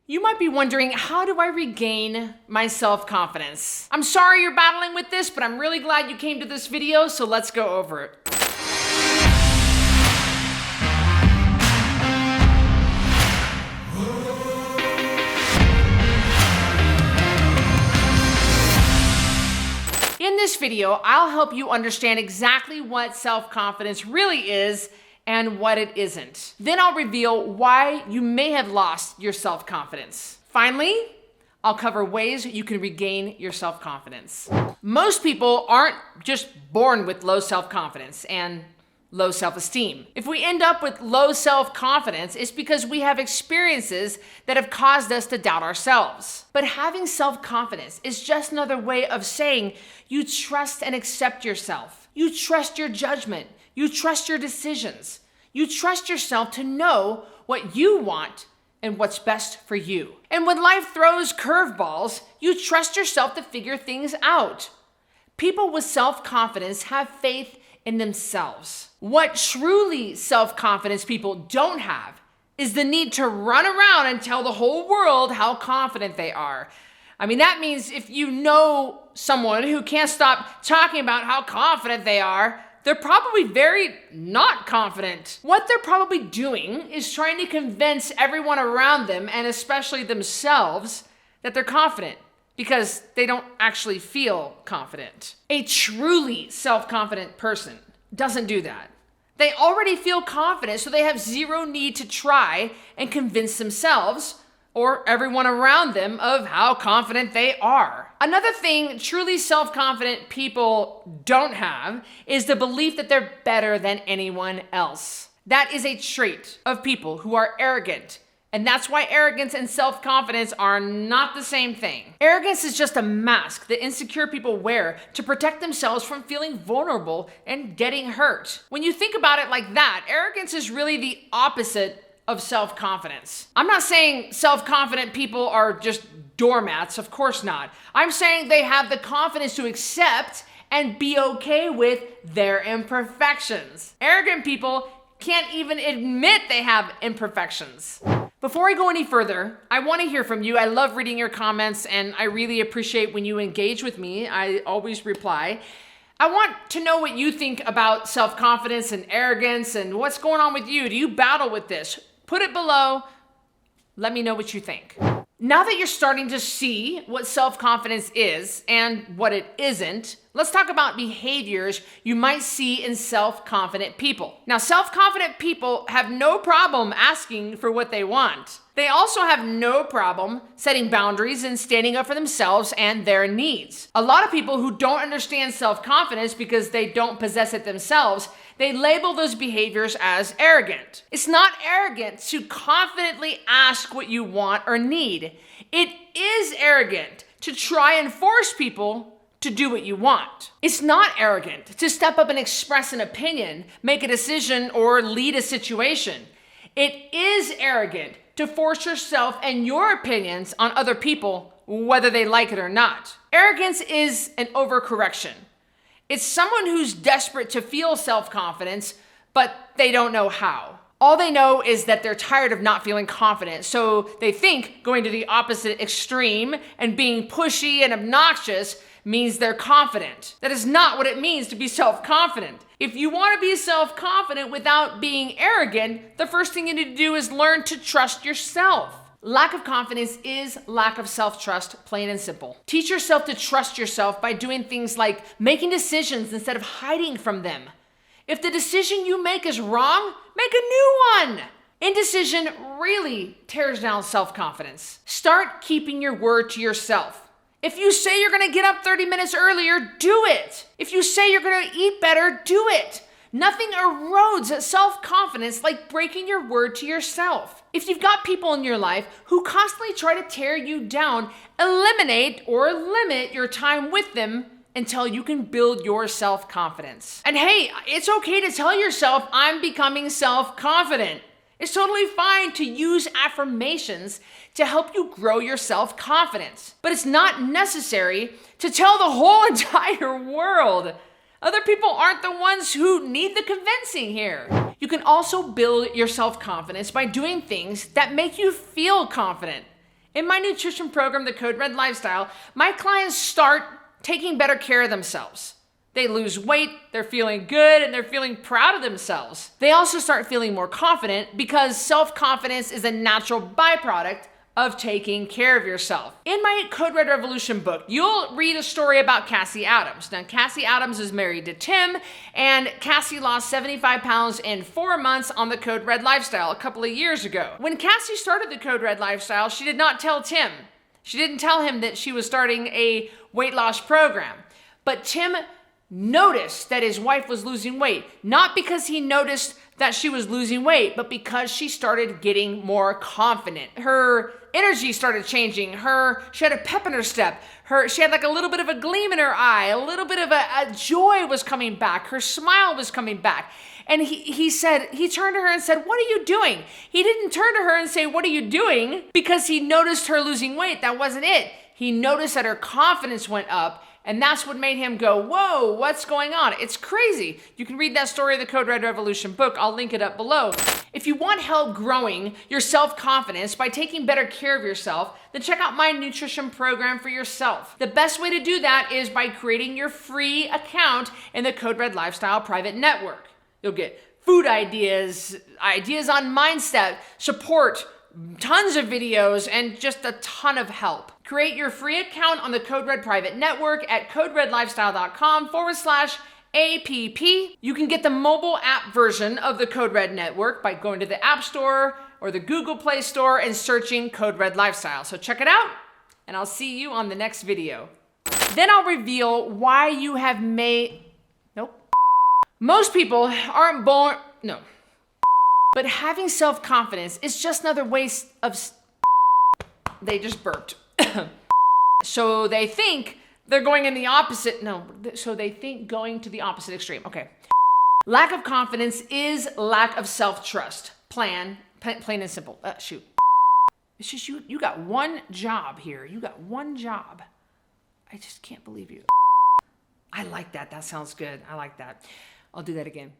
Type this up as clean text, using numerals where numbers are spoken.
You might be wondering, how do I regain my self-confidence? I'm sorry you're battling with this, but I'm really glad you came to this video, so let's go over it. In this video, I'll help you understand exactly what self-confidence really is and what it isn't. Then I'll reveal why you may have lost your self-confidence. Finally, I'll cover ways you can regain your self-confidence. Most people aren't just born with low self-confidence and low self-esteem. If we end up with low self-confidence, it's because we have experiences that have caused us to doubt ourselves. But having self-confidence is just another way of saying you trust and accept yourself. You trust your judgment. You trust your decisions. You trust yourself to know what you want and what's best for you. And when life throws curveballs, you trust yourself to figure things out. People with self-confidence have faith in themselves. What truly self-confidence people don't have is the need to run around and tell the whole world how confident they are. I mean, that means if you know someone who can't stop talking about how confident they are, they're probably very not confident. What they're probably doing is trying to convince everyone around them, and especially themselves, that they're confident because they don't actually feel confident. A truly self-confident person doesn't do that. They already feel confident, so they have zero need to try and convince themselves or everyone around them of how confident they are. Another thing truly self-confident people don't have is the belief that they're better than anyone else. That is a trait of people who are arrogant. And that's why arrogance and self-confidence are not the same thing. Arrogance is just a mask that insecure people wear to protect themselves from feeling vulnerable and getting hurt. When you think about it like that, arrogance is really the opposite of self-confidence. I'm not saying self-confident people are just doormats, of course not. I'm saying they have the confidence to accept and be okay with their imperfections. Arrogant people can't even admit they have imperfections. Before I go any further, I want to hear from you. I love reading your comments and I really appreciate when you engage with me. I always reply. I want to know what you think about self-confidence and arrogance and what's going on with you. Do you battle with this? Put it below. Let me know what you think. Now that you're starting to see what self-confidence is and what it isn't, let's talk about behaviors you might see in self-confident people. Now, self-confident people have no problem asking for what they want. They also have no problem setting boundaries and standing up for themselves and their needs. A lot of people who don't understand self-confidence because they don't possess it themselves, they label those behaviors as arrogant. It's not arrogant to confidently ask what you want or need. It is arrogant to try and force people to do what you want. It's not arrogant to step up and express an opinion, make a decision, or lead a situation. It is arrogant to force yourself and your opinions on other people, whether they like it or not. Arrogance is an overcorrection. It's someone who's desperate to feel self-confidence, but they don't know how. All they know is that they're tired of not feeling confident, so they think going to the opposite extreme and being pushy and obnoxious means they're confident. That is not what it means to be self-confident. If you want to be self-confident without being arrogant, the first thing you need to do is learn to trust yourself. Lack of confidence is lack of self-trust, plain and simple. Teach yourself to trust yourself by doing things like making decisions instead of hiding from them. If the decision you make is wrong, make a new one. Indecision really tears down self-confidence. Start keeping your word to yourself. If you say you're gonna get up 30 minutes earlier, do it. If you say you're gonna eat better, do it. Nothing erodes self-confidence like breaking your word to yourself. If you've got people in your life who constantly try to tear you down, eliminate or limit your time with them until you can build your self-confidence. And hey, it's okay to tell yourself, I'm becoming self-confident. It's totally fine to use affirmations to help you grow your self-confidence. But it's not necessary to tell the whole entire world. Other people aren't the ones who need the convincing here. You can also build your self-confidence by doing things that make you feel confident. In my nutrition program, the Code Red Lifestyle, my clients start taking better care of themselves. They lose weight, they're feeling good, and they're feeling proud of themselves. They also start feeling more confident because self-confidence is a natural byproduct of taking care of yourself. In my Code Red Revolution book, you'll read a story about Cassie Adams. Now, Cassie Adams is married to Tim, and Cassie lost 75 pounds in 4 months on the Code Red Lifestyle a couple of years ago. When Cassie started the Code Red Lifestyle, she did not tell Tim. She didn't tell him that she was starting a weight loss program. But Tim noticed that his wife was losing weight, not because he noticed that she was losing weight, but because she started getting more confident. Her energy started changing. She had a pep in her step. She had like a little bit of a gleam in her eye. A little bit of a joy was coming back. Her smile was coming back. And he turned to her and said, "What are you doing?" He didn't turn to her and say, "What are you doing?" because he noticed her losing weight. That wasn't it. He noticed that her confidence went up. And that's what made him go, "Whoa, what's going on?" It's crazy. You can read that story in the Code Red Revolution book. I'll link it up below. If you want help growing your self-confidence by taking better care of yourself, then check out my nutrition program for yourself. The best way to do that is by creating your free account in the Code Red Lifestyle private network. You'll get food ideas, ideas on mindset, support, tons of videos, and just a ton of help. Create your free account on the Code Red private network at coderedlifestyle.com/app. You can get the mobile app version of the Code Red network by going to the App Store or the Google Play Store and searching Code Red Lifestyle. So check it out, and I'll see you on the next video. Then I'll reveal why you have Most people aren't born, but having self-confidence is just another waste of, they just burped. So they think they're going in the opposite, so they think going to the opposite extreme. Okay. Lack of confidence is lack of self-trust. Plain and simple. Shoot. It's just you got one job here. You got one job. I just can't believe you. I like that. That sounds good. I like that. I'll do that again.